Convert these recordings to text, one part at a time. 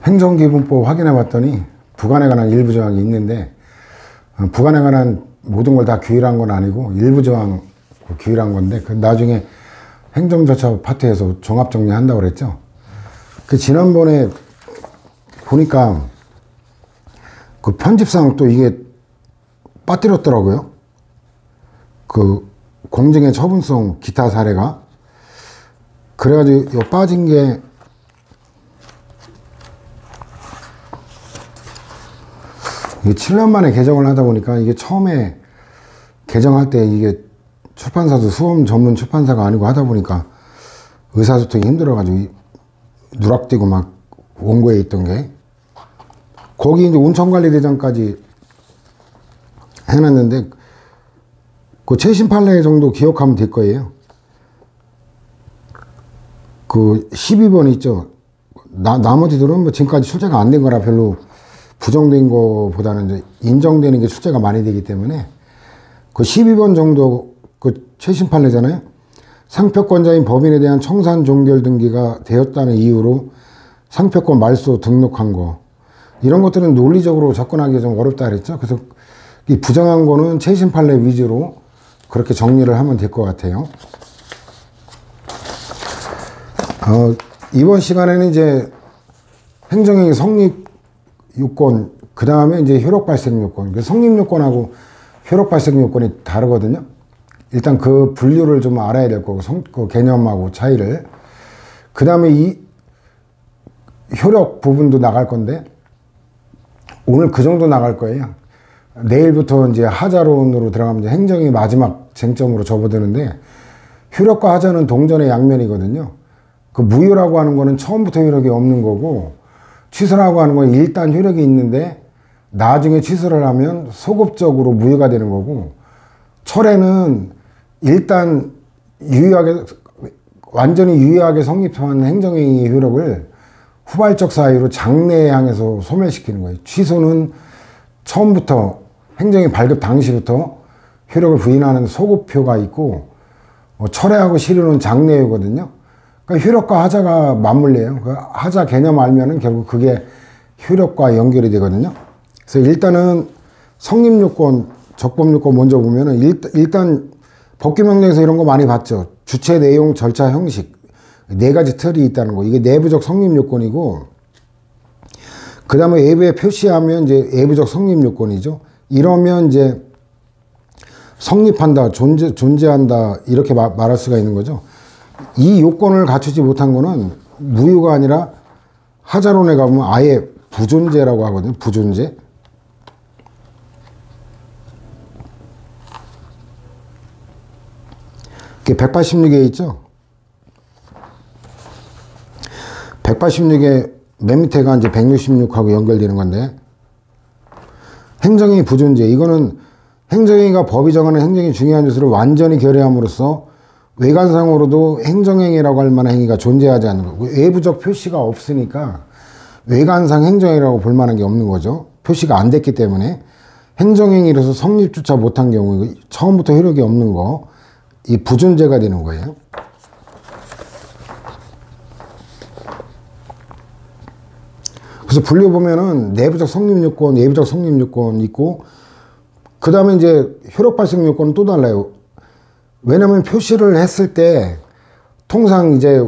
행정기본법 확인해 봤더니 부관에 관한 일부 조항이 있는데, 부관에 관한 모든 걸 다 규율한 건 아니고 일부 조항 규율한 건데, 그 나중에 행정절차 파트에서 종합정리한다고 그랬죠. 그 지난번에 보니까 그 편집상 또 이게 빠뜨렸더라고요. 그 공증의 처분성 기타 사례가. 그래가지고 빠진 게 이게 7년 만에 개정을 하다 보니까, 이게 처음에 개정할 때 이게 출판사도 수험 전문 출판사가 아니고 하다 보니까 의사소통이 힘들어가지고 누락되고 막 원고에 있던 게, 거기 이제 온천관리대장까지 해놨는데 그 최신 판례 정도 기억하면 될 거예요. 그 12번 있죠. 나머지들은 뭐 지금까지 출제가 안 된 거라 별로 부정된 거보다는 이제 인정되는 게 출제가 많이 되기 때문에, 그 12번 정도 그 최신 판례잖아요. 상표권자인 법인에 대한 청산 종결 등기가 되었다는 이유로 상표권 말소 등록한 거, 이런 것들은 논리적으로 접근하기가 좀 어렵다 그랬죠. 그래서 이 부정한 거는 최신 판례 위주로 그렇게 정리를 하면 될 것 같아요. 이번 시간에는 이제 행정행위 성립 요건, 그 다음에 이제 효력 발생 요건. 성립 요건하고 효력 발생 요건이 다르거든요. 일단 그 분류를 좀 알아야 될 거고, 그 개념하고 차이를. 그 다음에 이 효력 부분도 나갈 건데, 오늘 그 정도 나갈 거예요. 내일부터 이제 하자론으로 들어가면 이제 행정이 마지막 쟁점으로 접어드는데, 효력과 하자는 동전의 양면이거든요. 그 무효라고 하는 거는 처음부터 효력이 없는 거고, 취소라고 하는 건 일단 효력이 있는데 나중에 취소를 하면 소급적으로 무효가 되는 거고, 철회는 일단 유효하게, 완전히 유효하게 성립한 행정행위의 효력을 후발적 사유로 장래에 향해서 소멸시키는 거예요. 취소는 처음부터, 행정이 발급 당시부터 효력을 부인하는 소급효가 있고, 철회하고 실효는 장래효거든요. 그러니까 효력과 하자가 맞물려요. 그 하자 개념 알면은 결국 그게 효력과 연결이 되거든요. 그래서 일단은 성립요건, 적법요건 먼저 보면은 일단 법규명령에서 이런 거 많이 봤죠. 주체, 내용, 절차, 형식. 네 가지 틀이 있다는 거. 이게 내부적 성립요건이고, 그 다음에 외부에 표시하면 이제 외부적 성립요건이죠. 이러면 이제 성립한다, 존재한다, 이렇게 말할 수가 있는 거죠. 이 요건을 갖추지 못한 거는 무효가 아니라 하자론에 가보면 아예 부존재라고 하거든요. 부존재. 이게 186에 있죠. 186에 맨 밑에가 이제 166하고 연결되는 건데, 행정행위 부존재. 이거는 행정행위가 법이 정하는 행정이 중요한 요소를 완전히 결여함으로써 외관상으로도 행정행위라고 할 만한 행위가 존재하지 않는 거고, 외부적 표시가 없으니까 외관상 행정행위라고 볼 만한 게 없는 거죠. 표시가 안 됐기 때문에. 행정행위로서 성립조차 못한 경우, 처음부터 효력이 없는 거, 이 부존재가 되는 거예요. 그래서 분류 보면은 내부적 성립요건, 외부적 성립요건 있고, 그 다음에 이제 효력 발생 요건은 또 달라요. 왜냐면 표시를 했을 때 통상 이제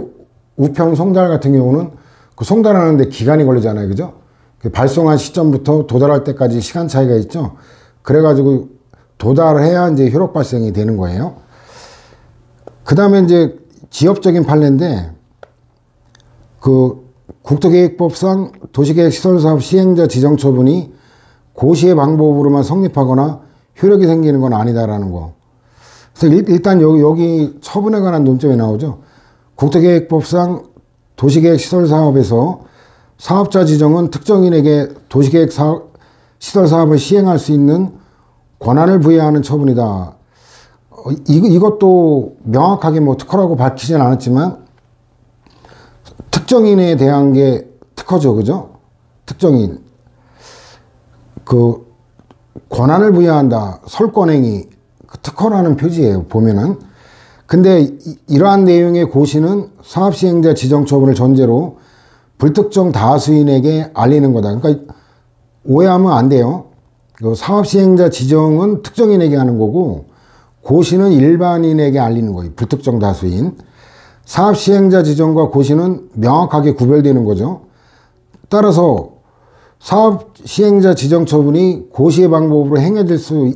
우편 송달 같은 경우는 그 송달하는데 기간이 걸리잖아요. 그죠? 발송한 시점부터 도달할 때까지 시간 차이가 있죠. 그래가지고 도달을 해야 이제 효력 발생이 되는 거예요. 그 다음에 이제 지역적인 판례인데, 그 국토계획법상 도시계획시설사업 시행자 지정처분이 고시의 방법으로만 성립하거나 효력이 생기는 건 아니다라는 거. 그래서 일단 여기 처분에 관한 논점이 나오죠. 국토계획법상 도시계획시설사업에서 사업자 지정은 특정인에게 도시계획 시설사업을 시행할 수 있는 권한을 부여하는 처분이다. 이것도 명확하게 뭐 특허라고 밝히진 않았지만 특정인에 대한 게 특허죠. 그죠? 특정인. 그 권한을 부여한다. 설권행위. 그 특허라는 표지예요. 보면은. 근데 이러한 내용의 고시는 사업시행자 지정처분을 전제로 불특정 다수인에게 알리는 거다. 그러니까 오해하면 안 돼요. 사업시행자 지정은 특정인에게 하는 거고 고시는 일반인에게 알리는 거예요. 불특정 다수인. 사업시행자 지정과 고시는 명확하게 구별되는 거죠. 따라서 사업시행자 지정 처분이 고시의 방법으로 행해질 수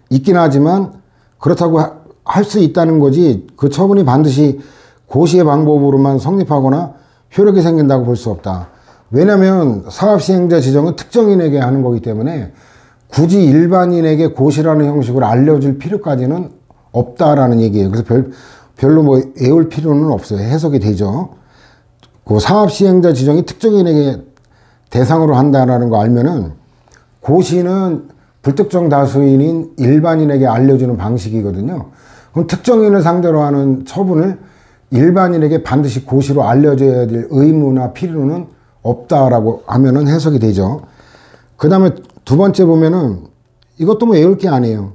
있긴 하지만 그렇다고 할 수 있다는 거지 그 처분이 반드시 고시의 방법으로만 성립하거나 효력이 생긴다고 볼 수 없다. 왜냐하면 사업시행자 지정은 특정인에게 하는 거기 때문에 굳이 일반인에게 고시라는 형식으로 알려줄 필요까지는 없다라는 얘기예요. 그래서 별로 뭐 외울 필요는 없어요. 해석이 되죠. 그 사업시행자 지정이 특정인에게 대상으로 한다라는 거 알면은 고시는 불특정 다수인인 일반인에게 알려주는 방식이거든요. 그럼 특정인을 상대로 하는 처분을 일반인에게 반드시 고시로 알려줘야 될 의무나 필요는 없다라고 하면은 해석이 되죠. 그 다음에 두 번째 보면은 이것도 뭐 외울 게 아니에요.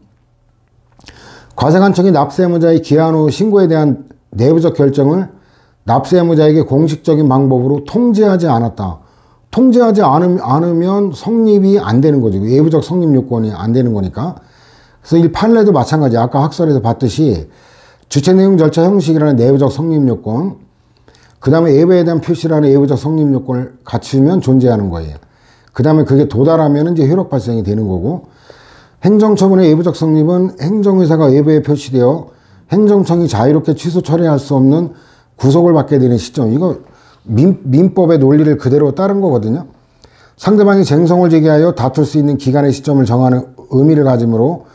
과세관청이 납세의무자의 기한 후 신고에 대한 내부적 결정을 납세의무자에게 공식적인 방법으로 통지하지 않았다. 통지하지 않으면 성립이 안 되는 거죠. 외부적 성립 요건이 안 되는 거니까. 그래서 이 판례도 마찬가지. 아까 학설에서 봤듯이 주체 내용 절차 형식이라는 내부적 성립 요건, 그 다음에 예배에 대한 표시라는 외부적 성립 요건을 갖추면 존재하는 거예요. 그 다음에 그게 도달하면 이제 효력 발생이 되는 거고, 행정처분의 외부적 성립은 행정의사가 외부에 표시되어 행정청이 자유롭게 취소 처리할 수 없는 구속을 받게 되는 시점. 이거 민법의 논리를 그대로 따른 거거든요. 상대방이 쟁송을 제기하여 다툴 수 있는 기간의 시점을 정하는 의미를 가지므로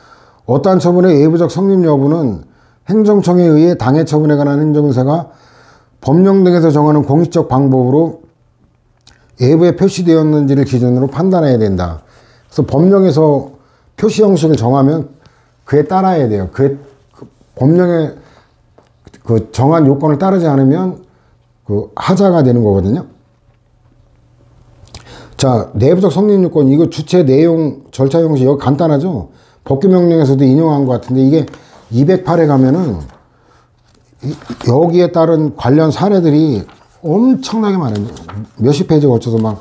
어떠한 처분의 외부적 성립 여부는 행정청에 의해 당해 처분에 관한 행정의사가 법령 등에서 정하는 공식적 방법으로 외부에 표시되었는지를 기준으로 판단해야 된다. 그래서 법령에서 표시 형식을 정하면 그에 따라야 돼요. 그 법령에 그 정한 요건을 따르지 않으면 그 하자가 되는 거거든요. 자, 내부적 성립 요건, 이거 주체 내용 절차 형식, 이거 간단하죠? 법규명령에서도 인용한 것 같은데 이게 208에 가면은 여기에 따른 관련 사례들이 엄청나게 많아요. 몇십 페이지 걸쳐서 막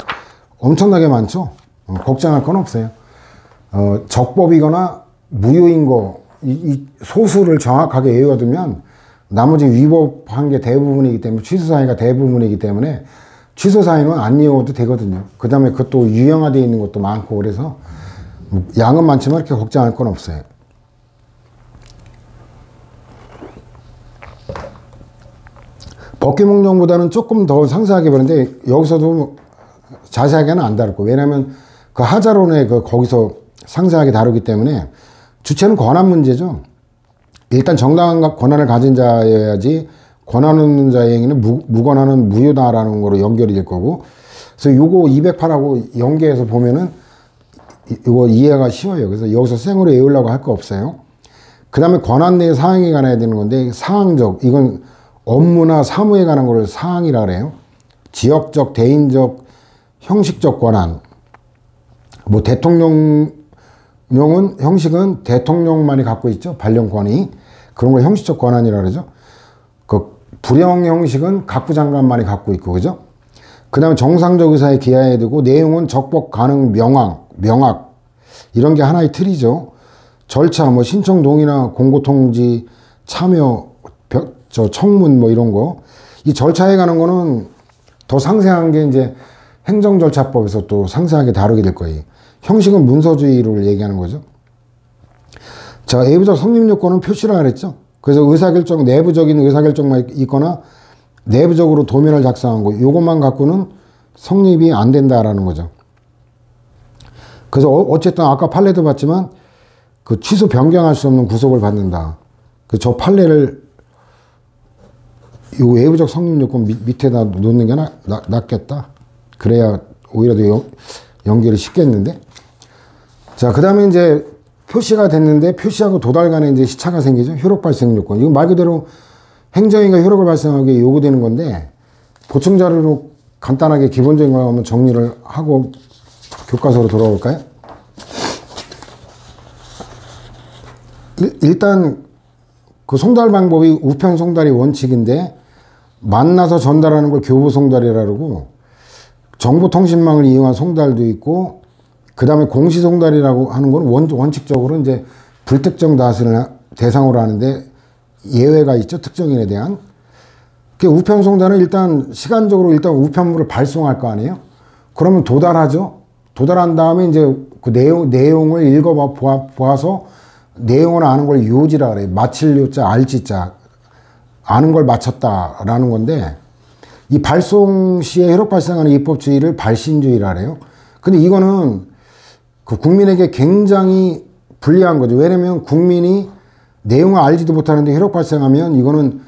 엄청나게 많죠? 걱정할 건 없어요. 적법이거나 무효인 거, 이 소수를 정확하게 외워두면 나머지 위법한 게 대부분이기 때문에, 취소사유가 대부분이기 때문에 취소사유는 안 외워도 되거든요. 그 다음에 그것도 유형화되어 있는 것도 많고 그래서 양은 많지만 이렇게 걱정할 건 없어요. 법규명령보다는 조금 더 상세하게 보는데 여기서도 자세하게는 안 다룰 거예요. 왜냐하면 그 하자론에 거기서 상세하게 다루기 때문에 주체는 권한 문제죠. 일단 정당한 권한을 가진 자여야지 권한 없는 자의 행위는 무권한은 무효다라는 거로 연결이 될 거고, 그래서 요거 208하고 연계해서 보면은 이거 이해가 쉬워요. 그래서 여기서 생으로 외우려고 할 거 없어요. 그 다음에 권한 내의 사항에 관해야 되는 건데, 사항적, 이건 업무나 사무에 관한 걸 사항이라 그래요. 지역적, 대인적, 형식적 권한. 뭐 대통령은 형식은 대통령만이 갖고 있죠. 발령권이. 그런 걸 형식적 권한이라 그러죠. 그 불형 형식은 각부 장관만이 갖고 있고, 그죠? 그 다음에 정상적 의사에 기하해야 되고, 내용은 적법 가능 명확 이런 게 하나의 틀이죠. 절차, 뭐 신청 동의나 공고 통지, 참여, 청문 뭐 이런 거. 이 절차에 관한 거는 더 상세한 게 이제 행정절차법에서 또 상세하게 다루게 될 거예요. 형식은 문서주의를 얘기하는 거죠. 자, 외부적 성립 요건은 표시라 그랬죠. 그래서 의사결정, 내부적인 의사결정만 있거나 내부적으로 도면을 작성한 거, 요것만 갖고는 성립이 안 된다라는 거죠. 그래서 어쨌든 아까 판례도 봤지만 그 취소 변경할 수 없는 구속을 받는다. 그 저 판례를 요 외부적 성립 요건 밑에다 놓는 게 낫겠다. 그래야 오히려 더 연결이 쉽겠는데. 자, 그 다음에 이제 표시가 됐는데 표시하고 도달 간에 이제 시차가 생기죠. 효력 발생 요건. 이건 말 그대로 행정위가 효력을 발생하게 요구되는 건데, 보충 자료로 간단하게 기본적인 걸 한번 정리를 하고 교과서로 돌아올까요? 일단 그 송달 방법이 우편 송달이 원칙인데, 만나서 전달하는 걸 교부 송달이라 그러고, 정보통신망을 이용한 송달도 있고, 그 다음에 공시송달이라고 하는 건 원칙적으로 이제 불특정 다수를 대상으로 하는데 예외가 있죠. 특정인에 대한. 그 우편송달은 일단 시간적으로 일단 우편물을 발송할 거 아니에요. 그러면 도달하죠. 도달한 다음에 이제 그 내용을 보아서 내용을 아는 걸 요지라 그래요. 마칠 요자, 알지자. 아는 걸 마쳤다라는 건데, 이 발송 시에 효력 발생하는 입법주의를 발신주의라 그래요. 근데 이거는 그 국민에게 굉장히 불리한 거죠. 왜냐면 국민이 내용을 알지도 못하는데 효력 발생하면 이거는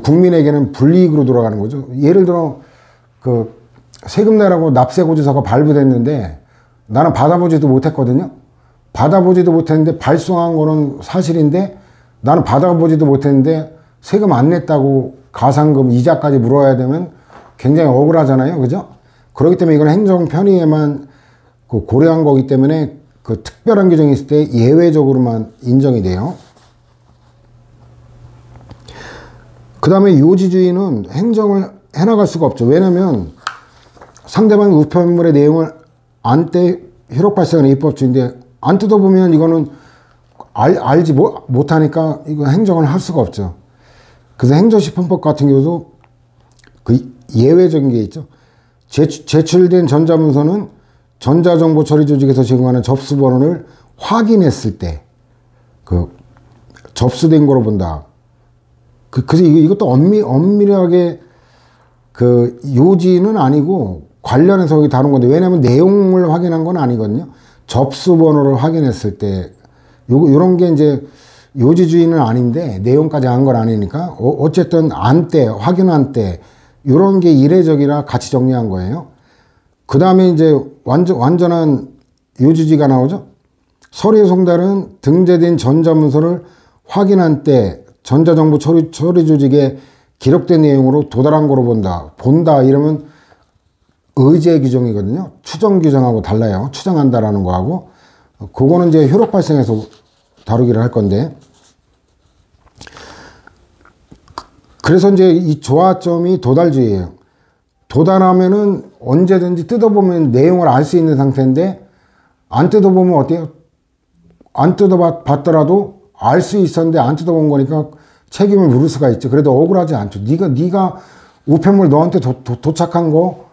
국민에게는 불이익으로 돌아가는 거죠. 예를 들어 그 세금 내라고 납세고지서가 발부됐는데 나는 받아보지도 못했거든요. 받아보지도 못했는데 발송한 거는 사실인데 나는 받아보지도 못했는데 세금 안 냈다고 가산금 이자까지 물어야 되면 굉장히 억울하잖아요. 그죠? 그렇기 때문에 이건 행정 편의에만 고려한 거기 때문에 그 특별한 규정이 있을 때 예외적으로만 인정이 돼요. 그 다음에 요지주의는 행정을 해나갈 수가 없죠. 왜냐면 상대방의 우편물의 내용을 안 때 효력 발생하는 입법주의인데 안 뜯어보면 이거는 알지 못하니까 이거 행정을 할 수가 없죠. 그래서 행정시품법 같은 경우도 그 예외적인 게 있죠. 제출된 전자문서는 전자정보처리조직에서 제공하는 접수번호를 확인했을 때 그 접수된 거로 본다. 그래서 이것도 엄밀하게 그 요지는 아니고 관련해서 여기 다룬 건데, 왜냐하면 내용을 확인한 건 아니거든요. 접수번호를 확인했을 때 요런 게 이제 요지주의는 아닌데 내용까지 한 건 아니니까 어쨌든 안 때, 확인한 때 요런 게 이례적이라 같이 정리한 거예요. 그 다음에 이제 완전한 요지주의가 나오죠. 서류의 송달은 등재된 전자문서를 확인한 때 전자정보 처리 조직에 기록된 내용으로 도달한 거로 본다 이러면 의제 규정이거든요. 추정 규정하고 달라요. 추정한다라는 거하고. 그거는 이제 효력 발생해서 다루기를 할 건데. 그래서 이제 이 조화점이 도달주의예요. 도달하면은 언제든지 뜯어보면 내용을 알 수 있는 상태인데, 안 뜯어보면 어때요? 안 뜯어봤더라도 알 수 있었는데 안 뜯어본 거니까 책임을 물을 수가 있죠. 그래도 억울하지 않죠. 네가 우편물 너한테 도착한 거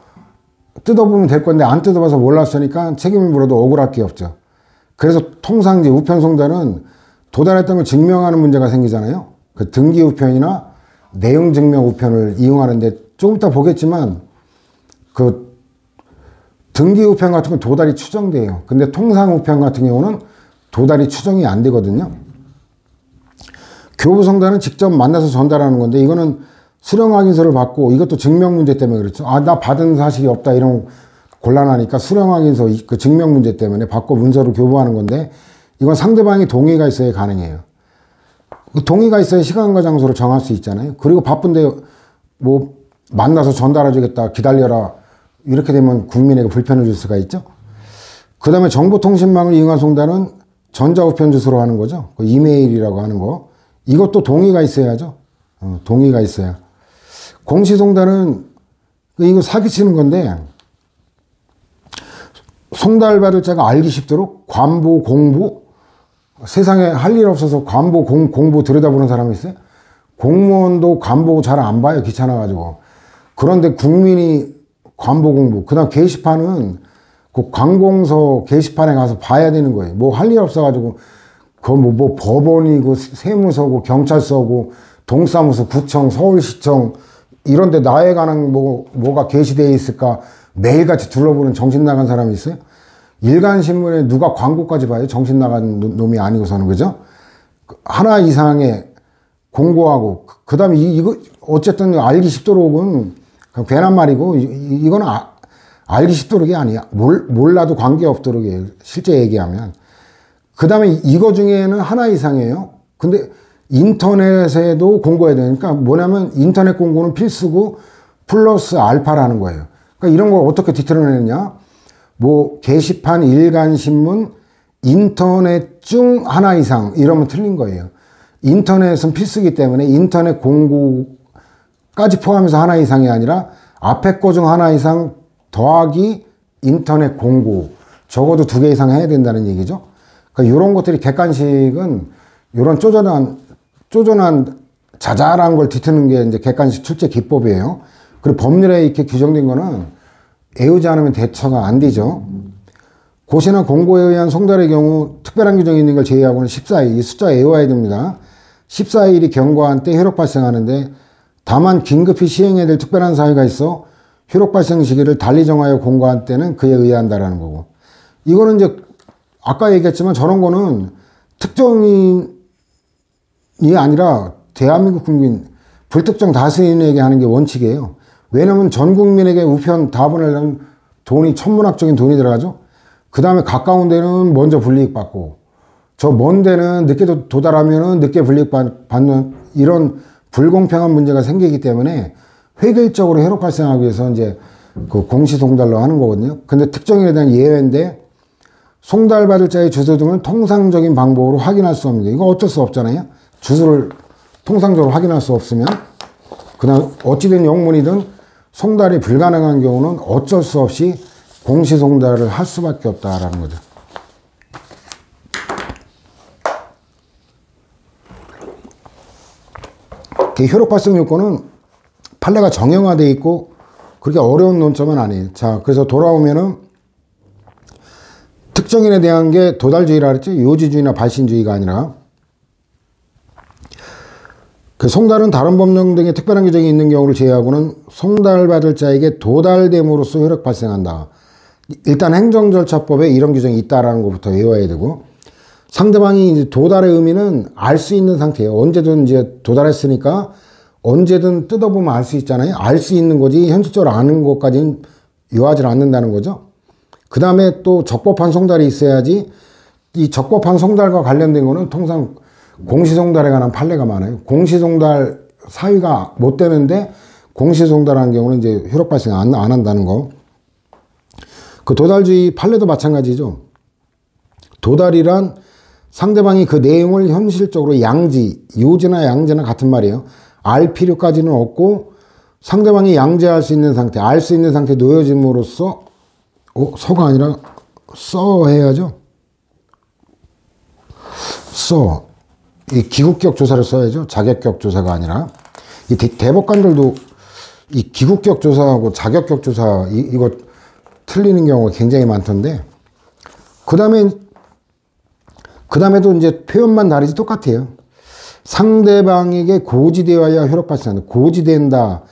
뜯어보면 될 건데 안 뜯어봐서 몰랐으니까 책임을 물어도 억울할 게 없죠. 그래서 통상 이제 우편송달은 도달했던 걸 증명하는 문제가 생기잖아요. 그 등기 우편이나 내용 증명 우편을 이용하는데 조금 이따 보겠지만 그 등기 우편 같은 건 도달이 추정돼요. 근데 통상 우편 같은 경우는 도달이 추정이 안 되거든요. 교부송달은 직접 만나서 전달하는 건데 이거는 수령 확인서를 받고, 이것도 증명 문제 때문에 그렇죠. 나 받은 사실이 없다 이런 곤란하니까 수령 확인서 그 증명 문제 때문에 받고 문서로 교부하는 건데, 이건 상대방이 동의가 있어야 가능해요. 그 동의가 있어야 시간과 장소를 정할 수 있잖아요. 그리고 바쁜데 뭐 만나서 전달해 주겠다, 기다려라, 이렇게 되면 국민에게 불편을 줄 수가 있죠. 그 다음에 정보통신망을 이용한 송달은 전자우편 주소로 하는 거죠. 그 이메일이라고 하는 거. 이것도 동의가 있어야죠. 동의가 있어야. 공시송달은 이거 사기치는 건데, 송달받을 자가 알기 쉽도록 관보, 공보, 세상에 할 일 없어서 관보, 공보 들여다보는 사람이 있어요? 공무원도 관보 잘 안 봐요. 귀찮아가지고. 그런데 국민이 관보, 공보. 그 다음 게시판은 그 관공서 게시판에 가서 봐야 되는 거예요. 뭐 할 일 없어가지고 뭐 법원이고 세무서고 경찰서고 동사무소, 구청, 서울시청 이런데 나에 관한 뭐가 게시되어 있을까 매일같이 둘러보는 정신 나간 사람이 있어요? 일간신문에 누가 광고까지 봐요? 정신 나간 놈이 아니고서는. 그죠? 하나 이상의 공고하고, 그 다음에 이거 어쨌든 알기 쉽도록은 괜한 말이고, 이거는 알기 쉽도록이 아니야. 몰라도 관계없도록이에요. 실제 얘기하면. 그 다음에 이거 중에는 하나 이상이에요. 근데 인터넷에도 공고해야 되니까 뭐냐면 인터넷 공고는 필수고 플러스 알파라는 거예요. 그러니까 이런 걸 어떻게 뒤틀어내느냐. 뭐 게시판, 일간신문, 인터넷 중 하나 이상 이러면 틀린 거예요. 인터넷은 필수기 때문에 인터넷 공고까지 포함해서 하나 이상이 아니라 앞에 거 중 하나 이상, 더하기 인터넷 공고. 적어도 2개 이상 해야 된다는 얘기죠. 그러니까 이런 것들이 객관식은 이런 쪼잔한 자잘한 걸 뒤트는 게 이제 객관식 출제 기법이에요. 그리고 법률에 이렇게 규정된 거는 애우지 않으면 대처가 안 되죠. 고시나 공고에 의한 송달의 경우 특별한 규정이 있는 걸 제외하고는 14일, 이 숫자 외워야 됩니다. 14일이 경과한 때 효력 발생하는데 다만 긴급히 시행해야 될 특별한 사유가 있어 효력 발생 시기를 달리 정하여 공고한 때는 그에 의한다라는 거고. 이거는 이제 아까 얘기했지만 저런 거는 특정인이 아니라 대한민국 국민, 불특정 다수인에게 하는 게 원칙이에요. 왜냐면 전 국민에게 우편 답변하려면 돈이 천문학적인 돈이 들어가죠. 그 다음에 가까운 데는 먼저 불이익 받고, 저 먼 데는 늦게 도달하면은 늦게 불이익 받는 이런 불공평한 문제가 생기기 때문에 획일적으로 효력 발생하기 위해서 이제 그 공시송달로 하는 거거든요. 근데 특정인에 대한 예외인데 송달받을 자의 주소 등을 통상적인 방법으로 확인할 수 없는 게, 이거 어쩔 수 없잖아요. 주소를 통상적으로 확인할 수 없으면. 그 다음 어찌된 영문이든 송달이 불가능한 경우는 어쩔 수 없이 공시송달을 할 수밖에 없다라는 거죠. 효력 발생 요건은 판례가 정형화되어 있고 그렇게 어려운 논점은 아니에요. 자, 그래서 돌아오면은 특정인에 대한 게 도달주의라 그랬죠. 요지주의나 발신주의가 아니라. 그 송달은 다른 법령 등의 특별한 규정이 있는 경우를 제외하고는 송달받을 자에게 도달됨으로써 효력 발생한다. 일단 행정절차법에 이런 규정이 있다라는 것부터 외워야 되고, 상대방이 이제 도달의 의미는 알 수 있는 상태예요. 언제든 이제 도달했으니까 언제든 뜯어보면 알 수 있잖아요. 알 수 있는 거지 현실적으로 아는 것까지는 요하지 않는다는 거죠. 그 다음에 또 적법한 송달이 있어야지. 이 적법한 송달과 관련된 거는 통상 공시송달에 관한 판례가 많아요. 공시송달 사유가 못 되는데 공시송달하는 경우는 이제 효력 발생 안 한다는 거. 그 도달주의 판례도 마찬가지죠. 도달이란 상대방이 그 내용을 현실적으로 양지, 요지나 양지나 같은 말이에요. 알 필요까지는 없고 상대방이 양지할 수 있는 상태, 알 수 있는 상태에 놓여짐으로써 서가 아니라 써 해야죠. 써. 이 기국격 조사를 써야죠. 자격격 조사가 아니라. 이 대법관들도 이 기국격 조사하고 자격격 조사 이거 틀리는 경우가 굉장히 많던데, 그 다음에도 이제 표현만 다르지 똑같아요. 상대방에게 고지되어야 효력 발생한다. 고지된다.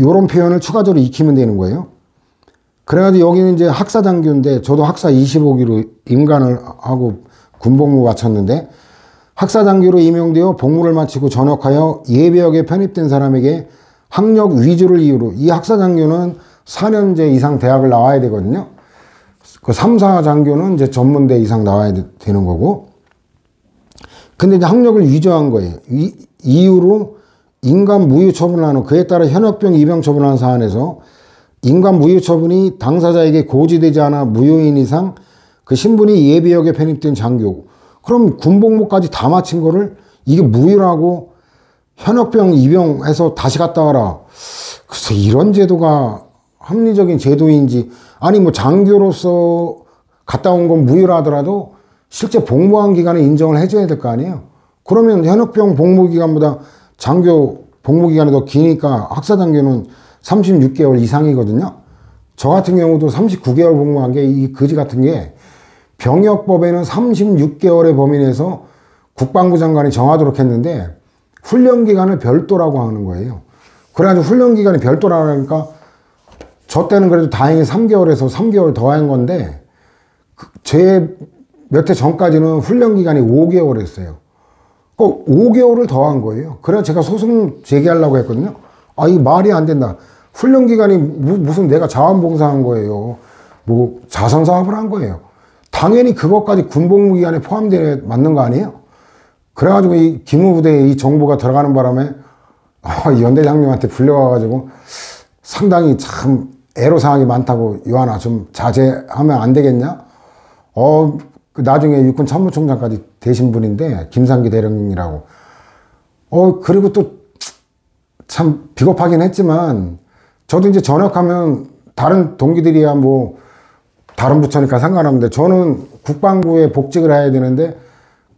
요런 표현을 추가적으로 익히면 되는 거예요. 그래가지고 여기는 이제 학사장교인데, 저도 학사 25기로 임관을 하고 군복무 마쳤는데, 학사장교로 임용되어 복무를 마치고 전역하여 예비역에 편입된 사람에게 학력 위주를 이유로, 이 학사장교는 4년제 이상 대학을 나와야 되거든요. 그 3, 4장교는 이제 전문대 이상 나와야 되는 거고. 근데 이제 학력을 위조한 거예요. 이유로 인간 무효 처분을 하는, 그에 따라 현역병 입영 처분하는 사안에서 인간 무효 처분이 당사자에게 고지되지 않아 무효인 이상 그 신분이 예비역에 편입된 장교. 그럼 군복무까지 다 마친 거를 이게 무효라고 현역병 입영해서 다시 갔다 와라. 글쎄, 이런 제도가 합리적인 제도인지, 아니 뭐 장교로서 갔다 온 건 무효라 하더라도 실제 복무한 기간에 인정을 해줘야 될 거 아니에요. 그러면 현역병 복무기간보다 장교 복무기간이 더 기니까 학사장교는 36개월 이상이거든요. 저 같은 경우도 39개월 복무한 게, 이 거지 같은 게 병역법에는 36개월의 범위 내에서 국방부 장관이 정하도록 했는데 훈련기간을 별도라고 하는 거예요. 그래가지고 훈련기간이 별도라고 하니까 저 때는 그래도 다행히 3개월에서 3개월 더 한 건데, 제 몇 해 전까지는 훈련기간이 5개월이었어요. 꼭 5개월을 더 한 거예요. 그래서 제가 소송 제기하려고 했거든요. 아, 이 말이 안 된다. 훈련기간이 무슨 내가 자원봉사한 거예요. 뭐 자선사업을 한 거예요. 당연히 그것까지 군복무기간에 포함되어 맞는 거 아니에요? 그래가지고 이 기무부대에 이 정보가 들어가는 바람에 연대장님한테 불려가가지고 상당히 참 애로사항이 많다고, 요하나 좀 자제하면 안 되겠냐? 나중에 육군 참모총장까지 되신 분인데, 김상기 대령이라고. 그리고 또 참 비겁하긴 했지만 저도 이제 전역하면 다른 동기들이야 뭐 다른 부처니까 상관없는데 저는 국방부에 복직을 해야 되는데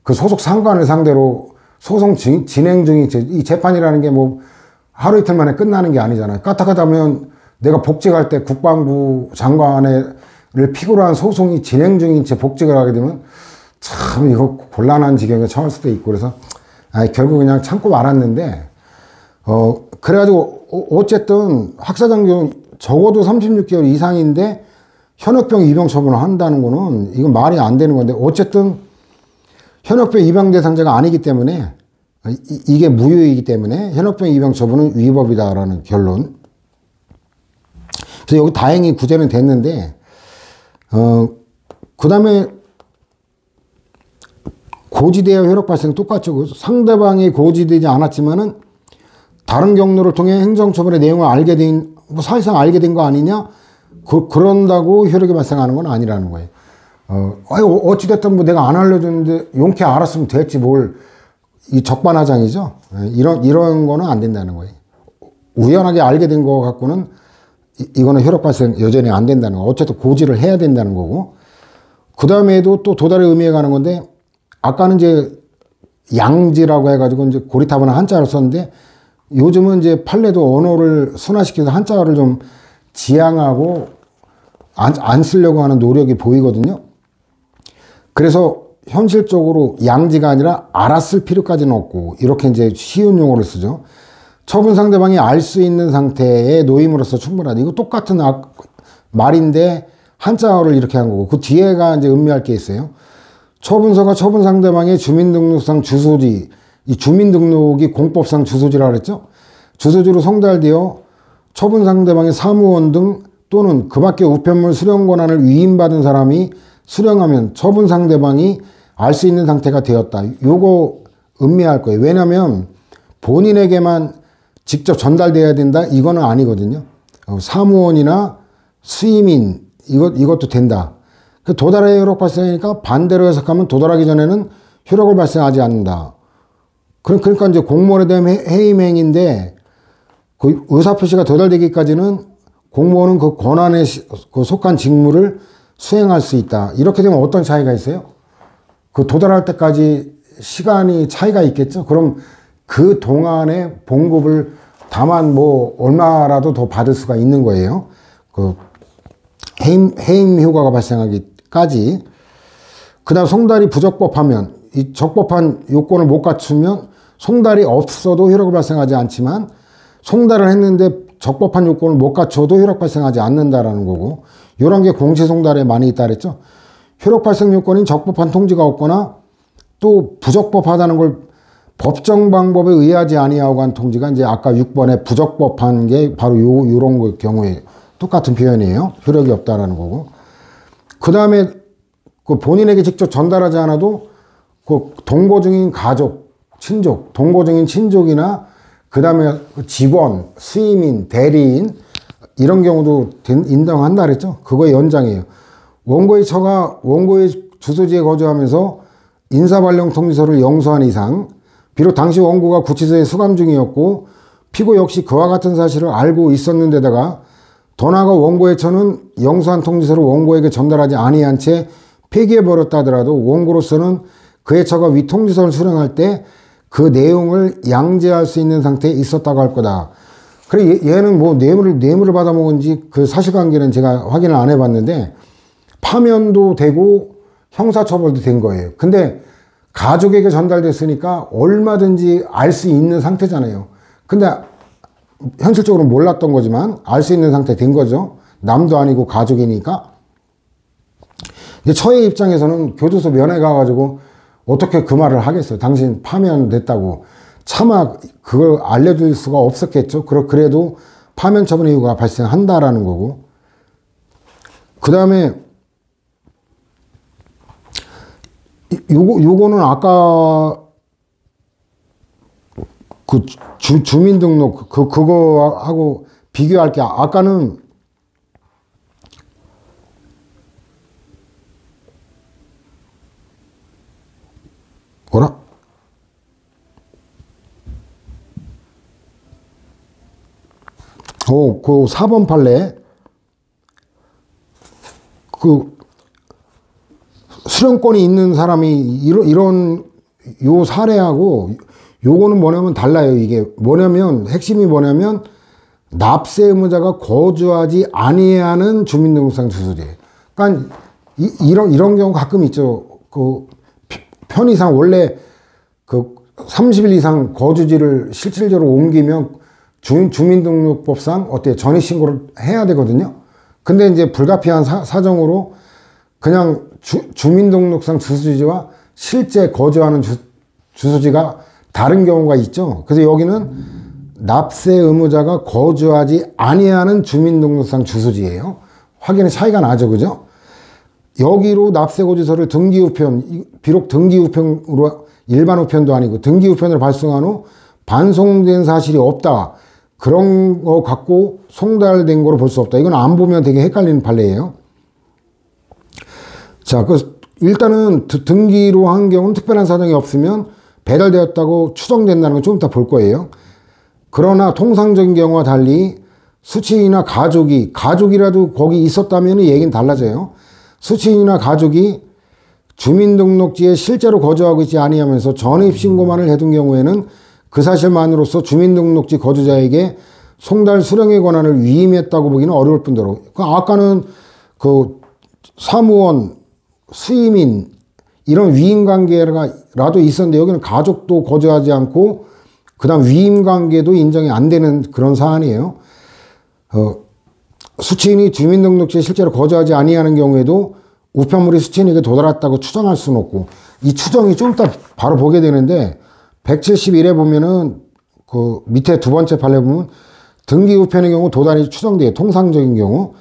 그 소속 상관을 상대로 소송 진행 중인 이 재판이라는 게 뭐 하루 이틀 만에 끝나는 게 아니잖아요. 까딱하다면 내가 복직할 때 국방부 장관을 필요로 한 소송이 진행 중인 채 복직을 하게 되면 참 이거 곤란한 지경에 처할 수도 있고 그래서 결국 그냥 참고 말았는데 그래가지고 어쨌든 학사장교 적어도 36개월 이상인데 현역병 입영 처분을 한다는 거는 이건 말이 안 되는 건데 어쨌든 현역병 입영 대상자가 아니기 때문에 이게 무효이기 때문에 현역병 입영 처분은 위법이다라는 결론. 그래서 여기 다행히 구제는 됐는데 그 다음에 고지되어 효력 발생 똑같죠. 상대방이 고지되지 않았지만은 다른 경로를 통해 행정처분의 내용을 알게 된, 뭐 사실상 알게 된 거 아니냐? 그런다고 효력이 발생하는 건 아니라는 거예요. 어찌됐든 뭐 내가 안 알려줬는데 용케 알았으면 됐지 뭘, 이 적반하장이죠. 이런 거는 안 된다는 거예요. 우연하게 알게 된 거 갖고는 이거는 효력 발생 여전히 안 된다는 거. 어쨌든 고지를 해야 된다는 거고. 그 다음에도 또 도달의 의미에 가는 건데, 아까는 이제 양지라고 해가지고 이제 고리타분한 한자를 썼는데, 요즘은 이제 판례도 언어를 순화시켜서 한자를 좀 지양하고 안 쓰려고 하는 노력이 보이거든요. 그래서 현실적으로 양지가 아니라 알았을 필요까지는 없고, 이렇게 이제 쉬운 용어를 쓰죠. 처분 상대방이 알 수 있는 상태의 노임으로서 충분하다. 이거 똑같은 말인데 한자어를 이렇게 한 거고, 그 뒤에가 이제 음미할 게 있어요. 처분서가 처분 상대방의 주민등록상 주소지, 이 주민등록이 공법상 주소지라고 그랬죠. 주소지로 송달되어 처분 상대방의 사무원 등 또는 그 밖의 우편물 수령 권한을 위임받은 사람이 수령하면 처분 상대방이 알 수 있는 상태가 되었다. 요거 음미할 거예요. 왜냐면 본인에게만 직접 전달돼야 된다? 이거는 아니거든요. 사무원이나 수임인, 이것도 된다. 도달의 효력 발생이니까 반대로 해석하면 도달하기 전에는 효력을 발생하지 않는다. 그러니까 이제 공무원에 대한 해임행위인데 그 의사표시가 도달되기까지는 공무원은 그 권한에 속한 직무를 수행할 수 있다. 이렇게 되면 어떤 차이가 있어요? 그 도달할 때까지 시간이 차이가 있겠죠? 그럼 그 동안에 봉급을 다만 뭐 얼마라도 더 받을 수가 있는 거예요. 그 해임 효과가 발생하기까지. 그 다음 송달이 부적법하면, 이 적법한 요건을 못 갖추면 송달이 없어도 효력을 발생하지 않지만 송달을 했는데 적법한 요건을 못 갖춰도 효력 발생하지 않는다라는 거고, 이런 게 공시송달에 많이 있다 그랬죠. 효력 발생 요건인 적법한 통지가 없거나 또 부적법하다는 걸 법정 방법에 의하지 아니하고 한 통지가 이제 아까 6번에 부적법한 게 바로 요런 경우에 똑같은 표현이에요. 효력이 없다라는 거고. 그 다음에 그 본인에게 직접 전달하지 않아도 그 동거 중인 가족, 친족, 동거 중인 친족이나 그 다음에 직원, 수임인, 대리인 이런 경우도 인정한다 그랬죠. 그거의 연장이에요. 원고의 처가 원고의 주소지에 거주하면서 인사발령 통지서를 영수한 이상 비록 당시 원고가 구치소에 수감 중이었고 피고 역시 그와 같은 사실을 알고 있었는데다가 더 나아가 원고의 처는 영수한 통지서를 원고에게 전달하지 아니한 채 폐기해버렸다 하더라도 원고로서는 그의 처가 위 통지서를 수령할 때 그 내용을 양지할 수 있는 상태에 있었다고 할 거다. 그래 얘는 뭐 뇌물을 받아먹은지 그 사실관계는 제가 확인을 안 해봤는데 파면도 되고 형사처벌도 된 거예요. 근데 가족에게 전달됐으니까 얼마든지 알 수 있는 상태잖아요. 근데 현실적으로 몰랐던 거지만 알 수 있는 상태 된 거죠. 남도 아니고 가족이니까. 처의 입장에서는 교도소 면회 가가지고 어떻게 그 말을 하겠어요. 당신 파면됐다고. 차마 그걸 알려줄 수가 없었겠죠. 그래도 파면 처분 이유가 발생한다라는 거고. 그 다음에 요거는 아까 그 주민등록 그거하고 비교할 게 아까는 뭐라? 그 4번 판례, 그 수령권이 있는 사람이 이런 요 사례하고 요거는 뭐냐면 달라요. 이게 뭐냐면 핵심이 뭐냐면 납세 의무자가 거주하지 아니하는 주민등록상 주소지. 그러니까 이런 경우 가끔 있죠. 그 편의상 원래 그 30일 이상 거주지를 실질적으로 옮기면 주민등록법상 어때 전입신고를 해야 되거든요. 근데 이제 불가피한 사정으로 그냥 주민등록상 주소지와 실제 거주하는 주소지가 다른 경우가 있죠. 그래서 여기는 납세 의무자가 거주하지 아니하는 주민등록상 주소지예요. 확연히 차이가 나죠, 그죠? 여기로 납세고지서를 등기우편, 비록 등기우편으로 일반 우편도 아니고 등기우편으로 발송한 후 반송된 사실이 없다. 그런 거 갖고 송달된 거로 볼 수 없다. 이건 안 보면 되게 헷갈리는 판례예요. 자, 일단은 등기로 한 경우는 특별한 사정이 없으면 배달되었다고 추정된다는 건 좀 이따 볼 거예요. 그러나 통상적인 경우와 달리 수취인이나 가족이라도 거기 있었다면 얘기는 달라져요. 수취인이나 가족이 주민등록지에 실제로 거주하고 있지 아니하면서 전입신고만을 해둔 경우에는 그 사실만으로서 주민등록지 거주자에게 송달 수령의 권한을 위임했다고 보기는 어려울 뿐더러, 아까는 그 사무원, 수임인 이런 위임관계라도 있었는데 여기는 가족도 거주하지 않고 그 다음 위임관계도 인정이 안 되는 그런 사안이에요. 수취인이 주민등록지에 실제로 거주하지 아니하는 경우에도 우편물이 수취인에게 도달했다고 추정할 수는 없고, 이 추정이 좀 이따 바로 보게 되는데 171에 보면은 그 밑에 두 번째 판례 보면 등기우편의 경우 도달이 추정돼요. 통상적인 경우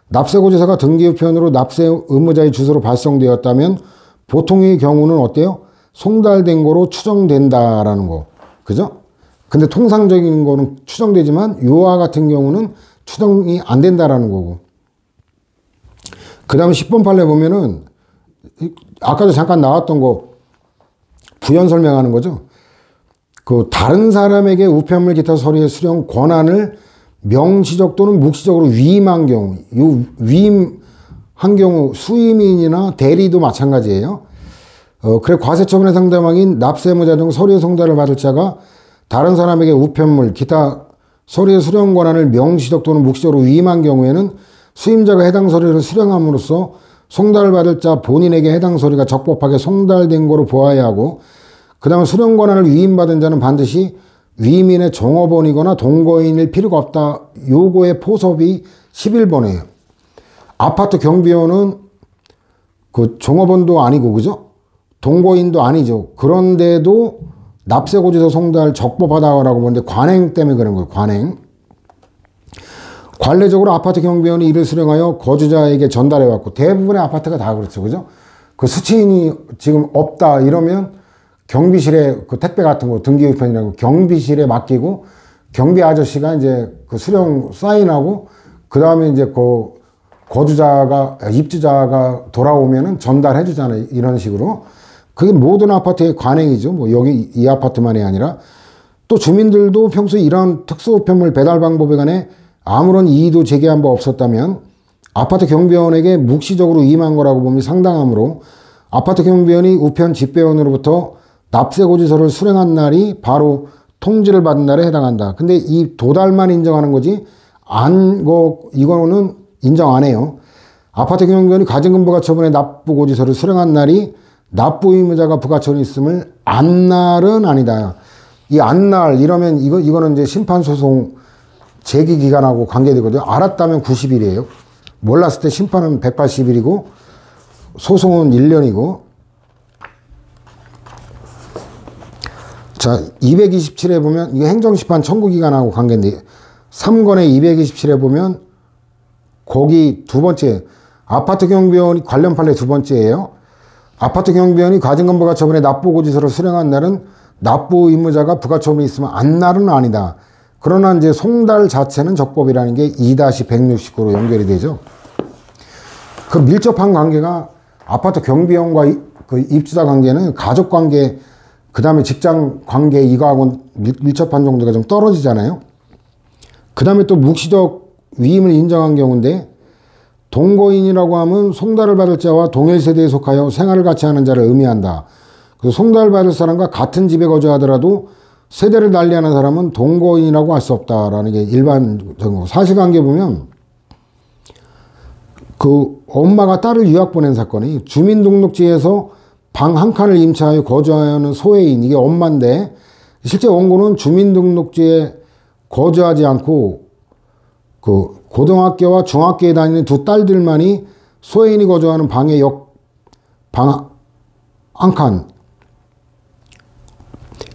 납세고지서가 등기우편으로 납세 의무자의 주소로 발송되었다면 보통의 경우는 어때요? 송달된 거로 추정된다라는 거, 그죠? 근데 통상적인 거는 추정되지만 요와 같은 경우는 추정이 안 된다라는 거고. 그 다음에 10번 판례 보면은 아까도 잠깐 나왔던 거 부연 설명하는 거죠. 그 다른 사람에게 우편물 기타 서류의 수령 권한을 명시적 또는 묵시적으로 위임한 경우, 요 위임한 경우 수임인이나 대리도 마찬가지예요. 그래 과세처분의 상대방인 납세의무자 등 서류의 송달을 받을 자가 다른 사람에게 우편물 기타 서류의 수령 권한을 명시적 또는 묵시적으로 위임한 경우에는 수임자가 해당 서류를 수령함으로써 송달을 받을 자 본인에게 해당 서류가 적법하게 송달된 거로 보아야 하고, 그 다음에 수령 권한을 위임받은 자는 반드시 위임인의 종업원이거나 동거인일 필요가 없다. 요거의 포섭이 11번이에요. 아파트 경비원은 그 종업원도 아니고, 그죠? 동거인도 아니죠. 그런데도 납세고지서 송달 적법하다고 보는데 관행 때문에 그런 거예요. 관행. 관례적으로 아파트 경비원이 이를 수령하여 거주자에게 전달해왔고, 대부분의 아파트가 다 그렇죠. 그죠? 그 수취인이 지금 없다 이러면 경비실에 그 택배 같은 거 등기우편이라고 경비실에 맡기고 경비 아저씨가 이제 그 수령 사인하고 그 다음에 이제 그 거주자가 입주자가 돌아오면은 전달해 주잖아요. 이런 식으로. 그게 모든 아파트의 관행이죠. 뭐 여기 이 아파트만이 아니라 또 주민들도 평소에 이런 특수우편물 배달 방법에 관해 아무런 이의도 제기한 바 없었다면 아파트 경비원에게 묵시적으로 위임한 거라고 봄이 상당하므로 아파트 경비원이 우편 집배원으로부터 납세고지서를 수령한 날이 바로 통지를 받은 날에 해당한다. 근데 이 도달만 인정하는 거지 이거는 인정 안 해요. 아파트 경비원이 가중금부가처분의 납부고지서를 수령한 날이 납부 의무자가 부가처분이 있음을 안 날은 아니다. 이 안 날 이러면 이거는 이제 심판소송 제기 기간하고 관계되거든요. 알았다면 90일이에요. 몰랐을 때 심판은 180일이고 소송은 1년이고. 자, 227에 보면 이게 행정심판 청구기간하고 관계인데 3권의 227에 보면 거기 두 번째 아파트 경비원이 관련 판례 두 번째예요. 아파트 경비원이 가중금부가처분의 납부고지서를 수령한 날은 납부 의무자가 부가처분이 있으면 안 날은 아니다. 그러나 이제 송달 자체는 적법이라는 게 2-169로 연결이 되죠. 그 밀접한 관계가 아파트 경비원과 그 입주자 관계는 가족 관계, 그 다음에 직장 관계 이거하고는 밀접한 정도가 좀 떨어지잖아요. 그 다음에 또 묵시적 위임을 인정한 경우인데, 동거인이라고 하면 송달을 받을 자와 동일 세대에 속하여 생활을 같이 하는 자를 의미한다. 그래서 송달을 받을 사람과 같은 집에 거주하더라도 세대를 달리하는 사람은 동거인이라고 할 수 없다라는 게 일반적인 사실관계 보면, 그 엄마가 딸을 유학 보낸 사건이 주민등록지에서 방 한 칸을 임차하여 거주하는 소외인, 이게 엄마인데 실제 원고는 주민등록지에 거주하지 않고 그 고등학교와 중학교에 다니는 두 딸들만이 소외인이 거주하는 방에 방 한 칸